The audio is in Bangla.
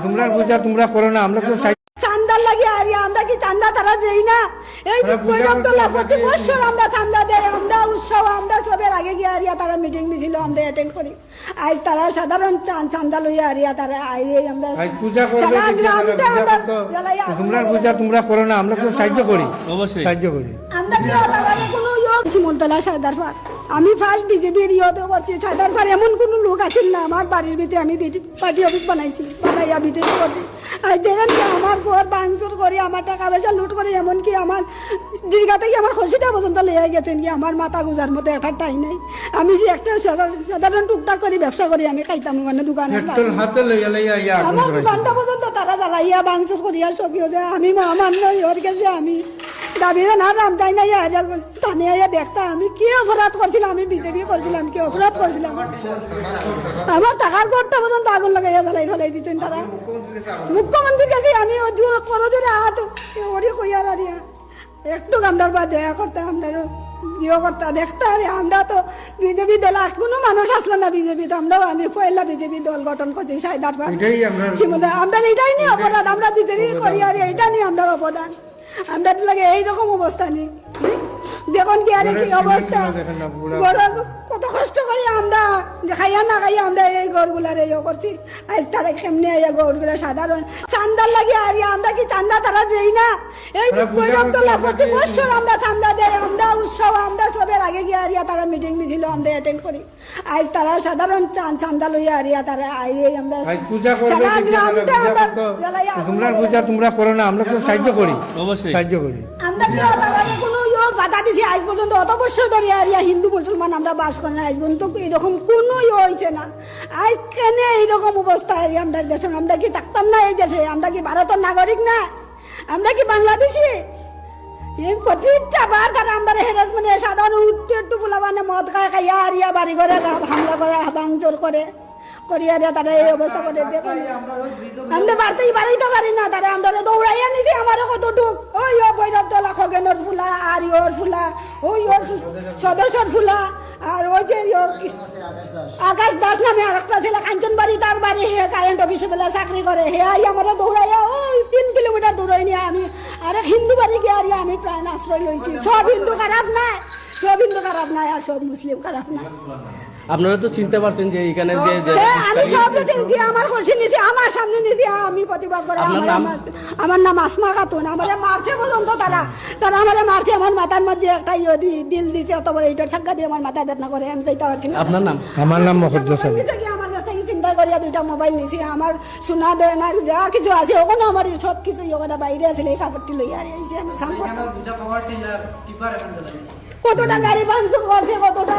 তোমরা পূজা তোমরা করো না, আমরা তো চান্দার লাগে আর আমরা কি চান্দা তারা দেই না? এই বৈরবতলা প্রতি বছর আমরা চান্দা দেই, আমরা উৎসব আমরা সবের আগে গিয়ে আরিয়া তারা মিটিং মিছিল আমরা অ্যাটেন্ড করি। আজ তারা সাধারণ চান্দা লইয়া আরিয়া তারা আমরা পূজা করবে, তোমরা পূজা তোমরা করো না, আমরা তো সাহায্য করি, অবশ্যই সাহায্য করি। আমরা কোনো শিমুলতলা সায়দারপাড়, আমি ফার্স্ট বিজেপির ইয়েতে করছি। সায়দারপাড় এমন কোনো লোক আছেন না, আমার বাড়ির ভিতরে আমি পার্টি অফিস বানাইছি, বানাইয়া বিজেপি করছি। আজ দেখেন কি আমার ঘর ভাঙচুর করে, আমার টাকা পয়সা লুট করে, এমনকি আমার দীর্ঘা থেকে আমার খরচিটা পর্যন্ত লেগে গেছেন কি আমার মাথা গুজার মতো একটা টাই নাই। আমি যে একটা সাধারণ টুকটাক করি ব্যবসা করি, আমি খাইতাম ওখানে দোকানে, আমার দোকানটা পর্যন্ত তারা জ্বালাইয়া ভাঙচুর করিয়া সবিও যে আমি মহামান্য ইহর গেছে আমি দাবি না রামদাই নাই স্থানে আইয়া দেখতা আমি কি অপরাধ করছিলাম, আমি বিজেপি করছিলাম, কি অপরাধ করছিলাম। আমার টাকার ঘরটা পর্যন্ত আগুন লাগাইয়া জ্বালাই ফেলাই দিচ্ছেন তারা। মুখ্যমন্ত্রী কাছে আমি করজোরে হাত ওরে কইয়ার আরিয়া একটু আমরার বা দয়া করতে, আমরা ইয়ে করতে দেখতে আরে আমরা তো বিজেপি দল আর কোনো মানুষ আসলো না বিজেপি তো আমরাও পয়লা বিজেপি দল গঠন করছি সায়দারপাড়। আমরা এটাই নিয়ে অপরাধ, আমরা বিজেপি করি আর এইটা নিয়ে আমরা অবদান, আমরা লাগে এইরকম অবস্থা নেই। দেখুন কি আরে কি অবস্থা, কত কষ্ট করি আমরা খাইয়া না খাইয়া আমরা এই গড়গুলার ইয়ে করছি। আজ তারা কেমনি এই গড়গুলা সাধারণ চান্দার লাগে আর আমরা কি চান্দা তারা দেই না? এই বৈরবতলা প্রতি বছর আমরা চান্দা দেই, আমরা উৎসব আমরা সবের আগে গিয়ে আরিয়া তারা মিটিং মিছিল আমরা অ্যাটেন্ড করি। আজ তারা সাধারণ চান্দা লইয়া আরিয়া তারা আমরা পূজা করবে, তোমরা পূজা তোমরা করো না, আমরা তো সাহায্য করি, অবশ্যই সাহায্য করি। আমরা কোনো বাধা দিছি আজ পর্যন্ত, অত বছর ধরে আরিয়া হিন্দু মুসলমান আমরা বাস করি না, আজ পর্যন্ত এরকম কোনো হয়েছে না। আজ কেন এইরকম অবস্থা আমরা দেশে? আমরা কি থাকতাম না এই দেশে? আমরা কি ভারতের নাগরিক না? আমরা কি বাংলাদেশি? এই প্রতিটা বার তারা আমরা হেরাসমেন্ট সাধারণ একটু পোলা মানে মদ খায় খাইয়া আরিয়া বাড়ি ঘরে হামলা করে ভাঙচুর করে করিয়ারে তারা এই অবস্থা করে। দেখুন আমরা বাড়তেই বাড়াইতে পারি না, তারা আমরা দৌড়াইয়া নিছি আমারও কতটুক ওই বৈরবতলা খগেনের ফুলা আর ওর ফুলা ওই ওর সদস্যর ফুলা আর ওই যে আকাশ দাস নামে আর একটা ছেলে কাঞ্চনবাড়ি, তার বাড়ি হে কারেন্ট অফিসে বেলা চাকরি করে, হে আই আমরা দৌড়াইয়া ওই 3 কিলোমিটার দৌড়াই নিয়ে আমি আরেক হিন্দু বাড়ি গিয়ে আর আমি প্রাণ আশ্রয় লইছি। সব হিন্দু খারাপ নাই, সব হিন্দু খারাপ নাই আর সব মুসলিম খারাপ নাই। আপনারা তো চিনতে পারছেন যে এখানে আমি সব চিনছি, আমার খুশি নিছি, আমার সামনে নিছি, আমি প্রতিবাদ করে। আমার নাম আসমা খাতুন, আমার মারছে পর্যন্ত তারা আমার মারছে, আমার মাথার মধ্যে একটা ডিল দিছে, অত বড় এইটার সাক্ষা দিয়ে আমার মাথা বেদনা করে, আমি যাইতে পারছি না। আপনার নাম? আমার নাম মফজ্জল সাহেব। আমার কাছ থেকে চিন্তা করিয়া 2টা মোবাইল নিছি, আমার সোনা দেয় না যা কিছু আছে ওখানে আমার সব কিছু ওখানে বাইরে আছে, এই কাপড়টি লইয়া আইছি আমি। কতটা গাড়ি ভাঙচুর করছে, কতটা